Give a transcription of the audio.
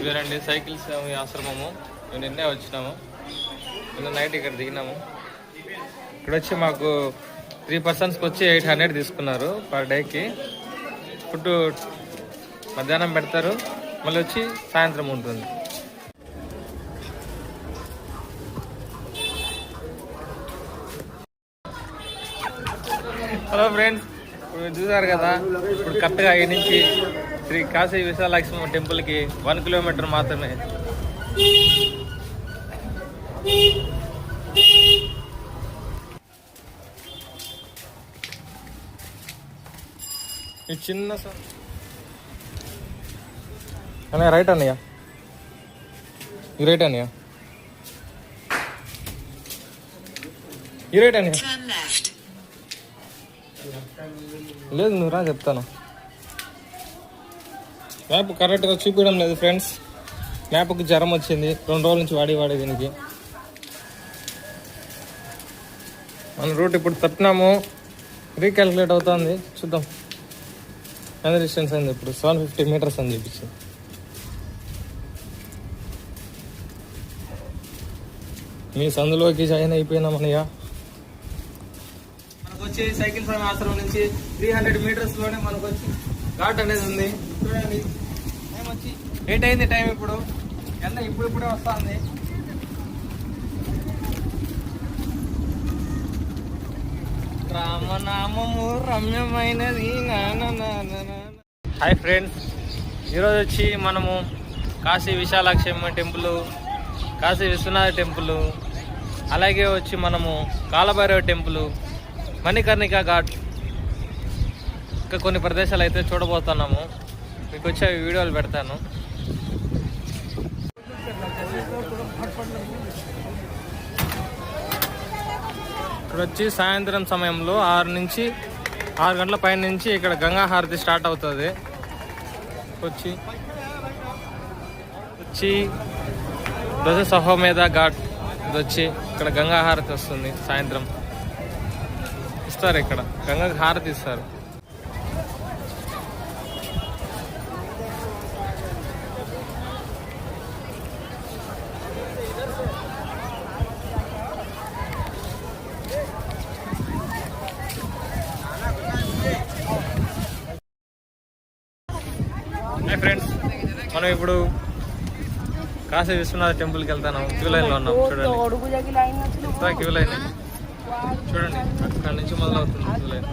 ఇవేనండి సైకిల్ స్వామి ఆశ్రమము. మేము నిన్నే వచ్చినాము, నిన్న నైట్ ఇక్కడ దిగినాము. ఇక్కడ వచ్చి మాకు 3 పర్సన్స్కి వచ్చి 800 తీసుకున్నారు పర్ డేకి. ఫుడ్ మధ్యాహ్నం పెడతారు, మళ్ళీ వచ్చి సాయంత్రం ఉంటుంది. హలో ఫ్రెండ్స్, ఇప్పుడు చూసారు కదా, ఇప్పుడు కరెక్ట్గా ఈ నుంచి శ్రీ కాశీ విశాలాక్ష్మి టెంపుల్కి 1 కిలోమీటర్ మాత్రమే. ఈ చిన్న అన్నయ్య రైట్ అన్నయ్య, ఈ రైట్ అన్నయ్య, ఈ రైట్ అన్నయ్య. లేదు నువ్వు రా చెప్తాను. మ్యాప్ కరెక్ట్గా చూపించడం లేదు ఫ్రెండ్స్. మ్యాప్కి జ్వరం వచ్చింది, 2 రోజుల నుంచి వాడి దీనికి. మన రూట్ ఇప్పుడు తప్పినాము, రీకాల్కులేట్ అవుతుంది. చూద్దాం ఎంత డిస్టెన్స్ అయింది. ఇప్పుడు 750 మీటర్స్ అని చూపించింది. మీ సందులోకి జాయిన్ అయిపోయినామన్నయ్య. మనకు వచ్చి సైకిల్ స్వామి ఆశ్రమం నుంచి 300 మీటర్స్ లోనే మనకు వచ్చి ఘాట్ అనేది ఉంది. చూడండి, టైం వచ్చి 8 అయింది. టైం ఇప్పుడు ఎండ ఇప్పుడే వస్తుంది. రామనామము రమ్యమైనది. హాయ్ ఫ్రెండ్స్, ఈరోజు వచ్చి మనము కాశీ విశాలాక్షమ్మ టెంపుల్, కాశీ విశ్వనాథ టెంపుల్, అలాగే వచ్చి మనము కాలభైరవ టెంపుల్, మణికర్ణిక ఘాట్, ఇంకా కొన్ని ప్రదేశాలు అయితే చూడబోతున్నాము. మీకు వచ్చే వీడియోలు పెడతాను. ఇక్కడ వచ్చి సాయంత్రం సమయంలో 6 గంటల పైన నుంచి ఇక్కడ గంగా హారతి స్టార్ట్ అవుతుంది. వచ్చి దశసహోమేధ ఘాట్ ఇది వచ్చి ఇక్కడ గంగా హారతి వస్తుంది. సాయంత్రం ఇస్తారు, ఇక్కడ గంగా హారతి ఇస్తారు. హాయ్ ఫ్రెండ్స్, మనం ఇప్పుడు కాశీ విశ్వనాథ టెంపుల్కి వెళ్తాను. క్యూ లైన్లో ఉన్నాం. చూడండి, క్యూ లైన్ చూడండి, అక్కడ నుంచి మొదలవుతుంది క్యూ లైన్.